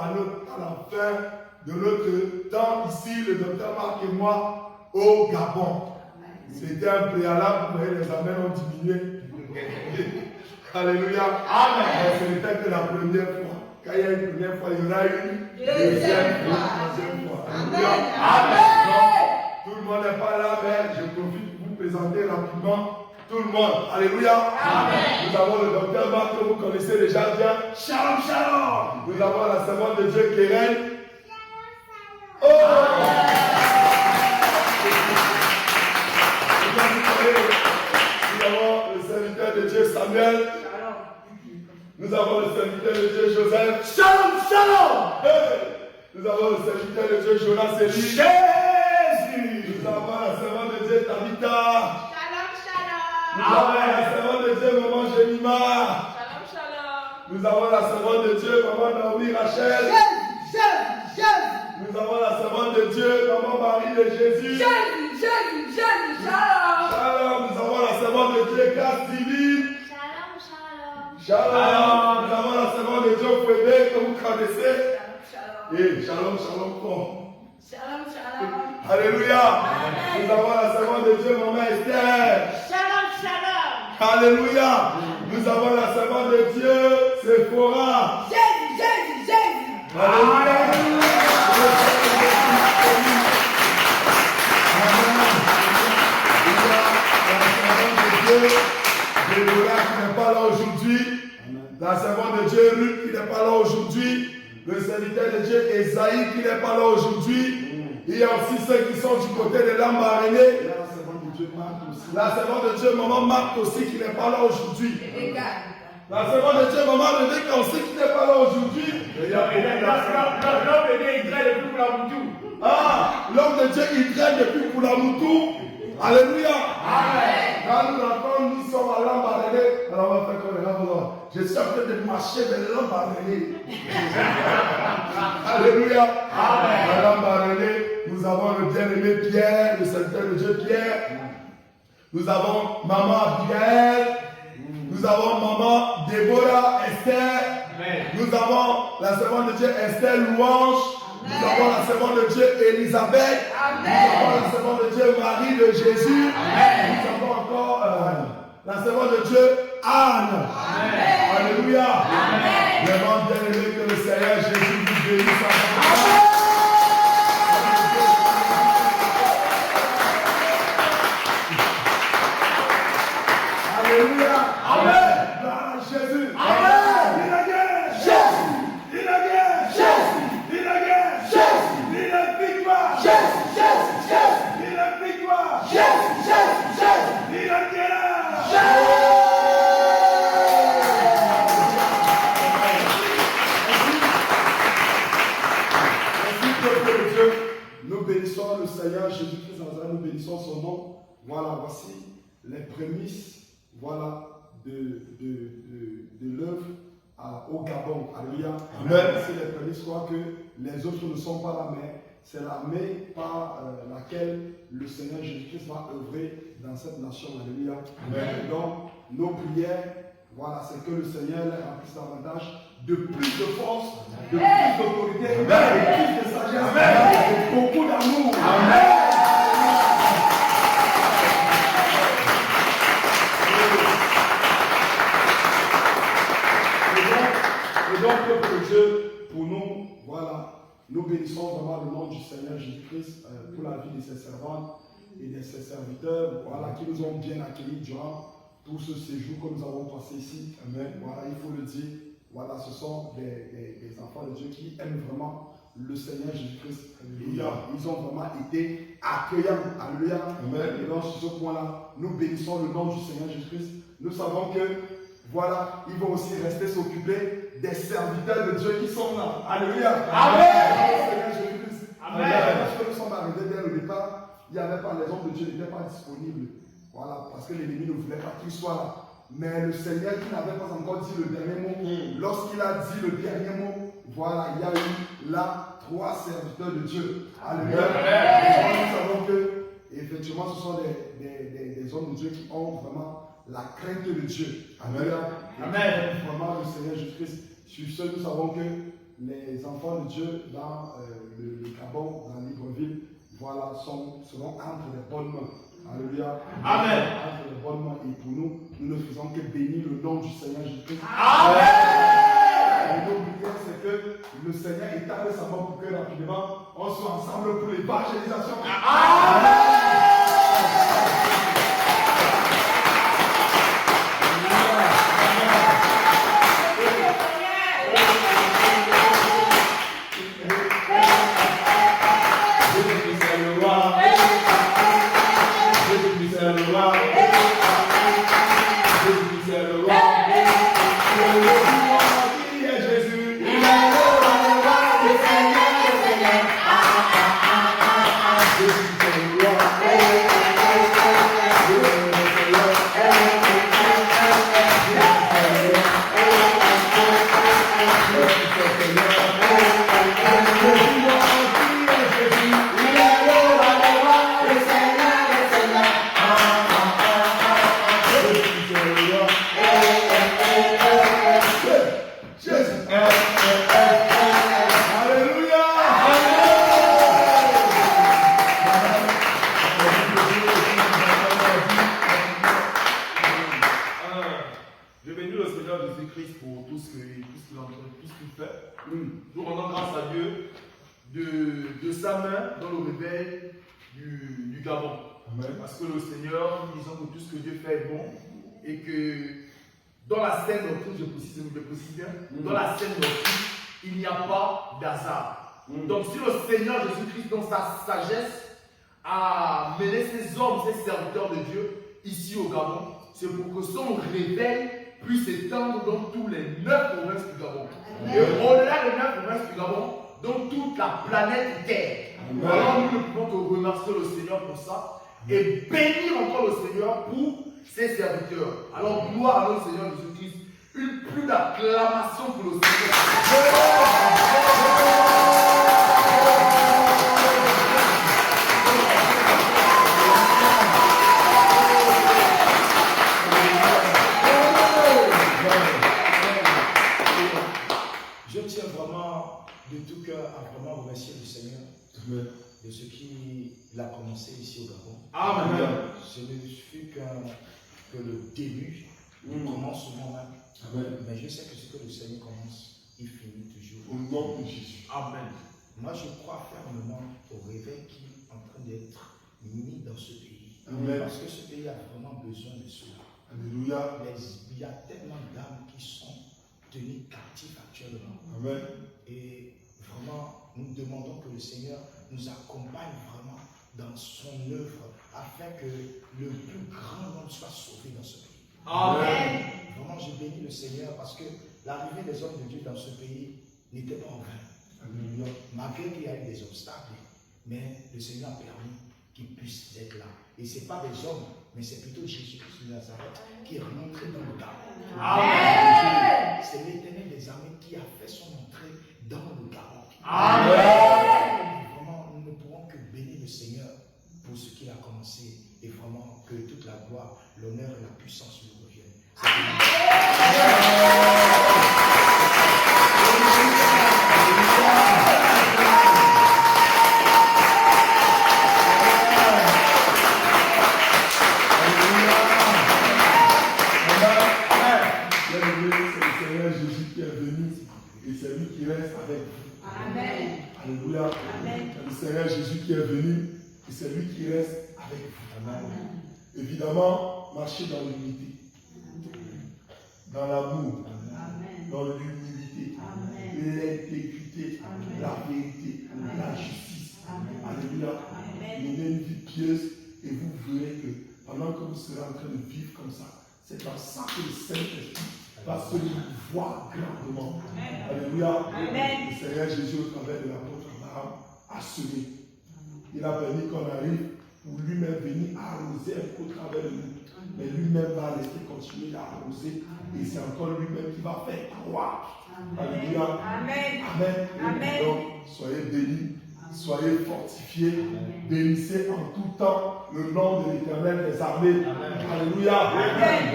à la fin de notre temps ici, le docteur Marc et moi, au Gabon. C'était un préalable, vous voyez, les amens ont diminué. Alléluia. Amen. Ce n'était que la première fois. Quand il y a une première fois, il y aura une deuxième fois. Alléluia. Amen. Donc, tout le monde n'est pas là, mais je profite pour vous présenter rapidement tout le monde. Alléluia. Amen. Nous avons le docteur Marc que vous connaissez déjà bien. Shalom, shalom. Nous avons la servante de Dieu qui règne. Oh! Nous avons le serviteur de Dieu Samuel. Nous avons le serviteur de Dieu Joseph. Shalom, shalom. Nous avons le serviteur de Dieu Jonas Eli. Jésus. Nous avons la servante de Dieu Tabitha. Shalom, shalom. Nous avons la servante de Dieu Maman Jemima. Shalom, shalom. Nous avons la servante de Dieu Maman Naomi Rachel. Nous avons la servante de Dieu Maman Marie de Jésus. Jésus, shalom. Shalom. Nous avons la servante de Dieu Grâce divine. Shalom, shalom. Shalom. Nous avons la servante de Dieu Fouébé que vous connaissez. Shalom, Et shalom, shalom fort. shalom. Shalom. Alléluia. Amen. Nous avons la servante de Dieu Maman Esther. Shalom, shalom. Alléluia. Nous avons la servante de Dieu Sephora. Jésus. Alléluia. Déborah qui n'est pas là aujourd'hui, la servante de Dieu Ruth qui n'est pas là aujourd'hui, le serviteur de Dieu Esaïe qui n'est pas là aujourd'hui, il y a aussi ceux qui sont du côté de Lambaréné, la servante de Dieu Maman Marc aussi qui n'est pas là aujourd'hui, la servante de Dieu Maman René aussi qui n'est pas là aujourd'hui. L'homme de Dieu il traîne depuis Koulamoutou. Alléluia. Amen. Quand nous rentrons, nous sommes à Lambaréné. Alors on va faire comme les gens. Je suis en train de marcher vers Lambaréné. Alléluia. Amen. À Lambaréné, nous avons le bien-aimé Pierre, le serviteur de Dieu Pierre. Nous avons Maman Abigail. Nous avons Maman Déborah, Esther. Amen. Nous avons la servante de Dieu Esther Louange. Nous avons la servante de Dieu Élisabeth. Amen. Nous avons la servante de Dieu Marie de Jésus. Amen. Nous avons encore la servante de Dieu Anne. Amen. Alléluia. Amen. Vraiment bien aimé que le Seigneur Jésus vous bénisse. Amen. Alléluia. Amen. Jésus. Amen. Nous bénissons le Seigneur Jésus-Christ Nazareth, nous bénissons son nom. Voilà, voici les prémices, voilà, de l'œuvre au Gabon. Alléluia. C'est les prémices, quoi, que les autres ne sont pas là, mais c'est la main par laquelle le Seigneur Jésus-Christ va œuvrer dans cette nation. Alléluia. Amen. Donc, nos prières, voilà, c'est que le Seigneur les remplisse davantage de plus de force, de plus d'autorité, de plus de sagesse, de beaucoup d'amour. Amen. Et donc, peuple de Dieu, pour nous, voilà, nous bénissons vraiment le nom du Seigneur Jésus-Christ pour la vie de ses servantes et de ses serviteurs, voilà, qui nous ont bien accueillis durant tout ce séjour que nous avons passé ici. Amen. Voilà, il faut le dire. Voilà, ce sont des enfants de Dieu qui aiment vraiment le Seigneur Jésus-Christ. Ils ont vraiment été accueillants. Alléluia. Amen. Et donc, sur ce point-là, nous bénissons le nom du Seigneur Jésus-Christ. Nous savons que, voilà, ils vont aussi rester s'occuper des serviteurs de Dieu qui sont là. Alléluia. Amen. Seigneur Jésus-Christ. Amen. Parce que nous sommes arrivés dès le départ, il n'y avait pas, les hommes de Dieu n'étaient pas disponibles. Voilà, parce que l'ennemi ne voulait pas qu'ils soient là. Mais le Seigneur qui n'avait pas encore dit le dernier mot, lorsqu'il a dit le dernier mot, voilà, il y a eu là 3 serviteurs de Dieu. Alléluia. Nous savons que, effectivement, ce sont des hommes de Dieu qui ont vraiment la crainte de Dieu. Alléluia. Amen. Vraiment, le Seigneur Jésus-Christ, sur ce, nous savons que les enfants de Dieu dans le Gabon, dans Libreville, voilà, seront entre les bonnes mains. Alléluia. Amen. Entre les bonnes mains. Et pour nous, nous ne faisons que bénir le nom du Seigneur Jésus-Christ. Amen. Et notre prière, c'est que le Seigneur étale sa main pour que rapidement, on soit ensemble pour l'évangélisation. Amen. De sa main dans le réveil du Gabon. Amen. Parce que le Seigneur, nous disons que tout ce que Dieu fait est bon et que dans la scène doctrine, je précise bien, dans la scène doctrine, il n'y a pas d'hasard. Donc si le Seigneur Jésus-Christ, dans sa sagesse, a mené ses hommes, ses serviteurs de Dieu ici au Gabon, c'est pour que son réveil puisse s'étendre dans tous les 9 provinces du Gabon. Amen. Et au-delà des 9 provinces du Gabon, dans toute la planète Terre. Amen. Alors nous ne pouvons que remercier le Seigneur pour ça et bénir encore le Seigneur pour ses serviteurs. Alors gloire à notre Seigneur Jésus-Christ. Une plus d'acclamation pour le Seigneur. Je tiens vraiment de tout cœur à vraiment remercier le Seigneur de ce qu'il a commencé ici au Gabon. Amen. Ce ne fut que le début, le commencement même. Amen. Mais je sais que ce que le Seigneur commence, il finit toujours. Au nom de Jésus. Amen. Moi, je crois fermement au réveil qui est en train d'être mis dans ce pays. Amen. Parce que ce pays a vraiment besoin de cela. Alléluia. Mais il y a tellement d'âmes qui sont tenues captives actuellement. Amen. Et vraiment, nous demandons que le Seigneur nous accompagne vraiment dans son œuvre afin que le plus grand nombre soit sauvé dans ce pays. Amen. Vraiment, je bénis le Seigneur parce que l'arrivée des hommes de Dieu dans ce pays n'était pas en vain. Alléluia. Malgré qu'il y a eu des obstacles, mais le Seigneur a permis qu'ils puissent être là. Et ce n'est pas des hommes, mais c'est plutôt Jésus-Christ de Nazareth qui est rentré dans le Gabon. Amen. C'est l'Éternel des armées qui a fait son entrée dans le Gabon. Amen. Vraiment, nous ne pourrons que bénir le Seigneur pour ce qu'il a commencé et vraiment que toute la gloire, l'honneur et la puissance lui reviennent. Alléluia. Amen. Le Seigneur Jésus qui est venu et c'est lui qui reste avec vous. Amen. Évidemment, marchez dans l'unité, dans l'amour, dans l'humilité, l'intégrité, la vérité, la justice. Alléluia. Menez une vie pieuse et vous verrez que pendant que vous serez en train de vivre comme ça, c'est dans ça que le Saint-Esprit va se voir grandement. Alléluia. Le Seigneur Jésus, au travers de l'apôtre Abraham, a semé. Il a permis qu'on arrive pour lui-même venir arroser un peu au travers de nous. Mais lui-même va rester continuer d'arroser. Et c'est encore lui-même qui va faire croire. Alléluia. Amen. Amen. Donc, soyez bénis. Soyez fortifiés, bénissez en tout temps le nom de l'Éternel des armées. Alléluia.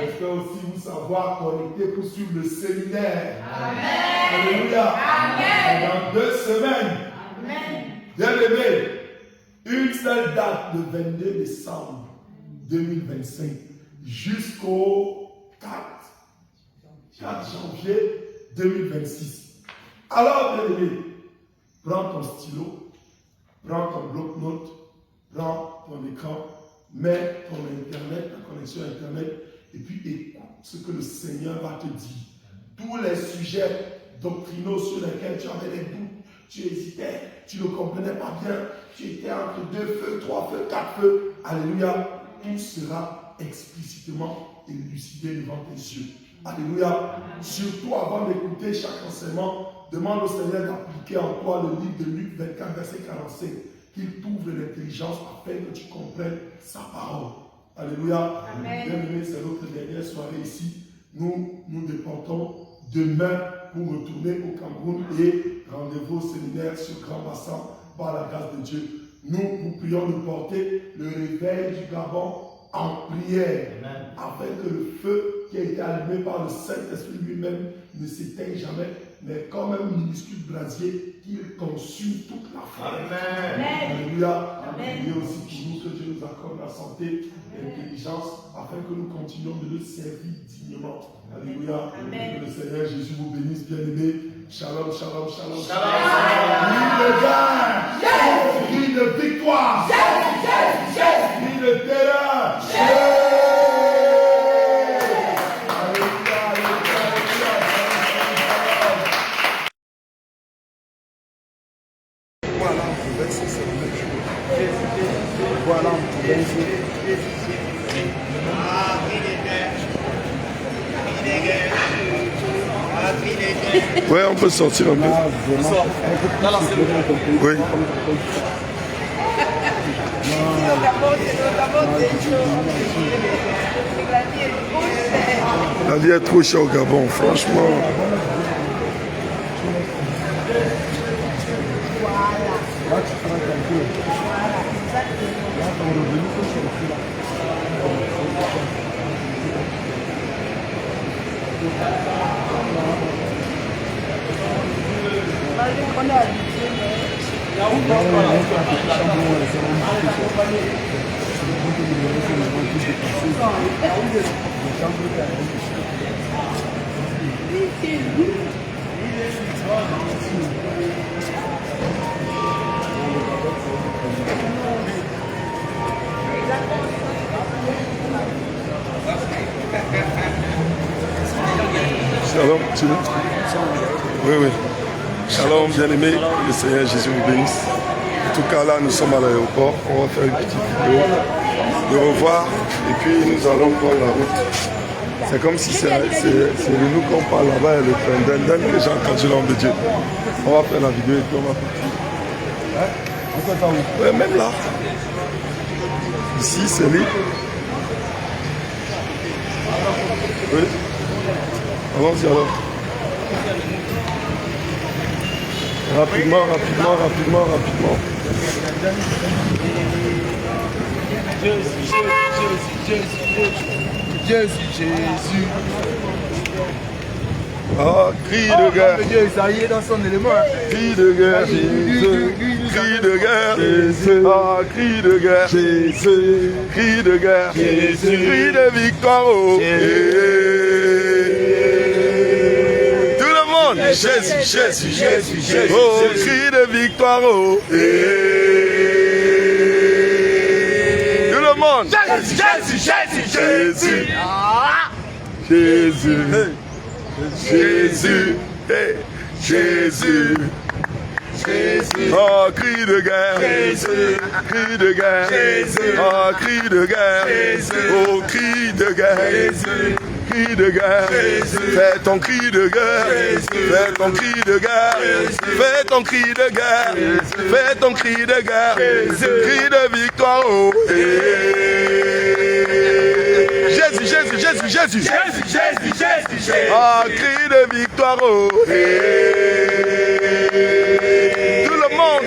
J'espère aussi vous savoir connecter pour suivre le séminaire. Alléluia. Dans 2 semaines. Bien-aimés, une seule date, le 22 décembre 2025 jusqu'au 4 janvier 2026. Alors, bien-aimés, prends ton stylo, prends ton bloc-notes, prends ton écran, mets ton internet, ta connexion internet, et puis écoute ce que le Seigneur va te dire. Tous les sujets doctrinaux sur lesquels tu avais des doutes, tu hésitais, tu ne comprenais pas bien, tu étais entre 2 feux, 3 feux, 4 feux. Alléluia. Tout sera explicitement élucidé devant tes yeux. Alléluia. Surtout avant d'écouter chaque enseignement, demande au Seigneur d'appliquer en toi le livre de Luc 24, verset 45. Qu'il t'ouvre l'intelligence afin que tu comprennes sa parole. Alléluia. Bien-aimés, c'est notre dernière soirée ici. Nous déportons demain pour retourner au Cameroun et rendez-vous au séminaire sur Grand Bassin par la grâce de Dieu. Nous prions de porter le réveil du Gabon en prière, afin que le feu qui a été allumé par le Saint-Esprit lui-même ne s'éteigne jamais, mais comme un minuscule brasier, qu'il consume toute la forêt. Alléluia. Et aussi pour nous que Dieu nous accorde la santé et l'intelligence, afin que nous continuions de le servir dignement. Alléluia. Que le Seigneur Jésus vous bénisse, bien-aimés. Shalom, shalom, shalom. Crie de guerre, crie de victoire, crie de terreur. Voilà, on pouvait se servir. Voilà, on pouvait se Ouais, on peut sortir un peu. Oui. La vie est trop chère au Gabon, franchement. Là, tu feras calculer. Là, ton revenu peut sortir là. Shalom, tu veux? Oui, oui. Shalom, bien-aimé, le Seigneur Jésus vous bénisse. En tout cas, là, nous sommes à l'aéroport. On va faire une petite vidéo de revoir et puis nous allons prendre la route. C'est comme si c'est de nous qu'on parle là-bas et le train. Les gens entendu l'homme de Dieu. On va faire la vidéo et puis on va partir. Ouais, même là. Ici, c'est libre. Oui. Allons-y alors. Rapidement. Jésus. Ah, cri de guerre. Dieu, ça y est dans son élément. Cri de guerre. Jésus. Cri de guerre. Jésus. Ah, cri de guerre. Jésus. Cri de guerre. Jésus. Cri de victoire. Oh. Tout le monde. Jésus. Oh, cri de victoire. Oh. Tout le monde. Jésus. Oh, cri de guerre. Cri de guerre. Oh, cri de guerre. Oh, cri de guerre. Cri de guerre. Fais ton cri de guerre. Fais ton cri de guerre. Fais ton cri de guerre. Fais ton cri de guerre. Cri de victoire. Oh. Jésus. Ah, cri de victoire. Oh. Tout le monde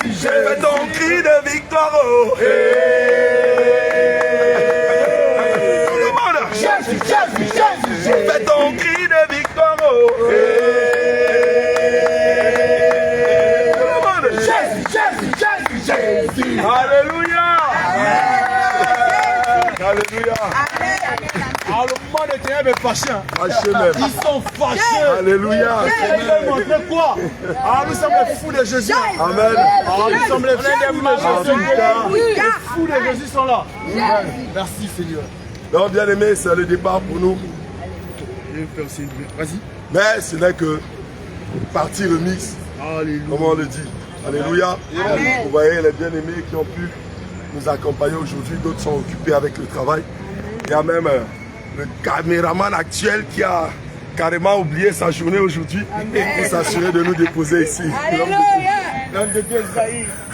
Fais ton cri de victoire, oh. Tout le monde. Jésus, Jésus, Jésus, Jésus. Fais ton cri de victoire, oh. Tout le monde. Jésus, Jésus, Jésus, Jésus. Alléluia. Alléluia. Alors le monde est bien fâché. Fâché même. Ils sont fâchés. Alléluia. Ils veulent montrer quoi? Ah, nous sommes les fous de Jésus. Amen. Ah, nous sommes les fous de Jésus. Les fous de Jésus sont là. Merci Seigneur. Donc, bien aimé, c'est le départ pour nous. Vas-y. Mais ce n'est que partie remix, Alléluia. comme on le dit. Alléluia. Vous voyez les bien-aimés qui ont pu nous accompagner aujourd'hui. D'autres sont occupés avec le travail. Il y a même le caméraman actuel qui a carrément oublié sa journée aujourd'hui et s'assurer de nous déposer ici.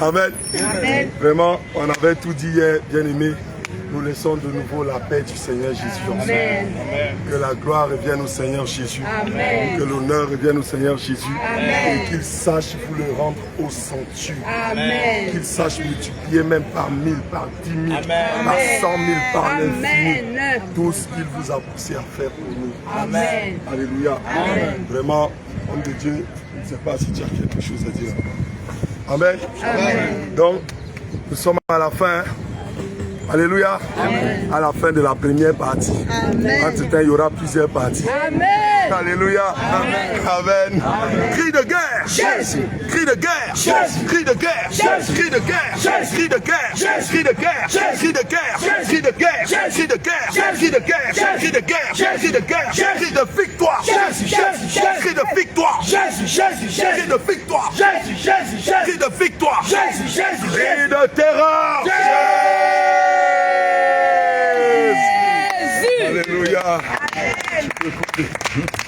Amen. Vraiment, on avait tout dit hier, bien-aimés. Nous laissons de nouveau la paix du Seigneur Jésus. Amen. Que la gloire revienne au Seigneur Jésus. Amen. Que l'honneur revienne au Seigneur Jésus. Amen. Et qu'il sache vous le rendre au centuple. Amen. Qu'il sache multiplier même par 1000, par 10 000, par 100 000, par l'infini. Amen. Tout ce qu'il vous a poussé à faire pour nous. Amen. Alléluia. Amen. Vraiment, homme de Dieu, je ne sais pas si tu as quelque chose à dire. Amen. Amen. Donc, nous sommes à la fin. Alléluia. Amen. À la fin de la première partie. Amen. Entre-temps, il y aura plusieurs parties. Amen. Alléluia. Amen. Cri de guerre. Jésus. Cri de guerre. Jésus. Cri de guerre. Jésus. Cri de guerre. Jésus. Cri de guerre. Jésus. Cri de guerre. Jésus. Cri de guerre. Jésus. Cri de guerre. Jésus. Cri de guerre. Jésus. Cri de guerre. Jésus. Cri de guerre. Jésus. Cri de guerre. Jésus. Cri de victoire. Jésus. Jésus. Jésus. Cri de victoire. Jésus. Jésus. Cri Jésus. de victoire. Jésus. Jésus. Jésus. Cri de victoire. Jésus. Jésus. Cri de terreur. Jésus. Alléluia. Amen.